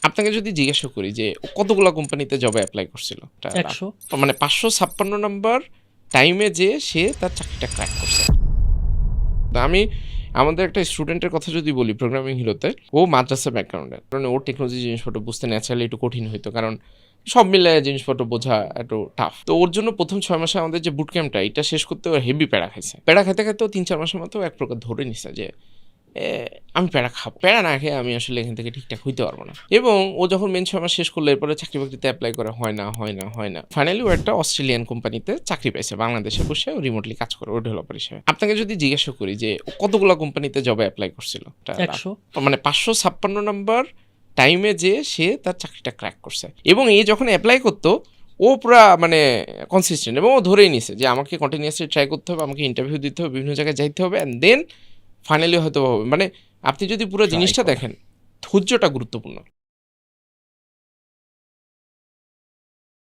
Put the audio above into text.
আপনাকে যদি জিজ্ঞাসা করি যে ও কতগুলো কোম্পানিতে জবে অ্যাপ্লাই করছিল, 100 মানে 556 নাম্বার টাইমে যে সে তার চাকরিটা ক্র্যাক করছে। তো আমি আমাদের একটা স্টুডেন্টের কথা যদি বলি প্রোগ্রামিং হিরোতে, ও মাদ্রাসা ব্যাকগ্রাউন্ডের, কারণ ওর টেকনোলজি জিনিসপত্র বুঝতে ন্যাচারালি একটু কঠিন হইতো, কারণ সব মিলে জিনিসপত্র বোঝা একটু টাফ। তো ওর জন্য প্রথম 6 মাসে আমাদের যে বুট ক্যাম্পটা এটা শেষ করতে ওর হেভি প্যারা খাইছে। প্যারা খাইতে খাইতেও 3-4 মাসের মতো এক প্রকার ধরে নিছে যে আমি প্যারা খাবো, প্যারা না খেয়ে আমি আসলে এখান থেকে ঠিকঠাক হইতে পারবো না। এবং ও যখন মেন 6 মাস শেষ করলো, এরপরে চাকরি বাকরিতে অ্যাপ্লাই করে হয় না ফাইনালি ও একটা অস্ট্রেলিয়ান কোম্পানিতে চাকরি পাইছে, বাংলাদেশে বসে ও রিমোটলি কাজ করে, ও ডেভেলপার হিসেবে। আপনাকে যদি জিজ্ঞাসা করি যে ও কতগুলো কোম্পানিতে জবে অ্যাপ্লাই করছিল, 100 মানে 556 নাম্বার টাইমে যে সে তার চাকরিটা ক্র্যাক করছে। এবং এই যখন অ্যাপ্লাই করতো ও পুরা মানে কনসিস্টেন্ট, এবং ও ধরেই নিছে যে আমাকে কন্টিনিউয়াসলি ট্রাই করতে হবে, আমাকে ইন্টারভিউ দিতে হবে, বিভিন্ন জায়গায় যাইতে হবে, অ্যান্ড দেন ফাইনালি হয়তো হবে। মানে আপনি যদি পুরো জিনিসটা দেখেন, ধৈর্যটা গুরুত্বপূর্ণ।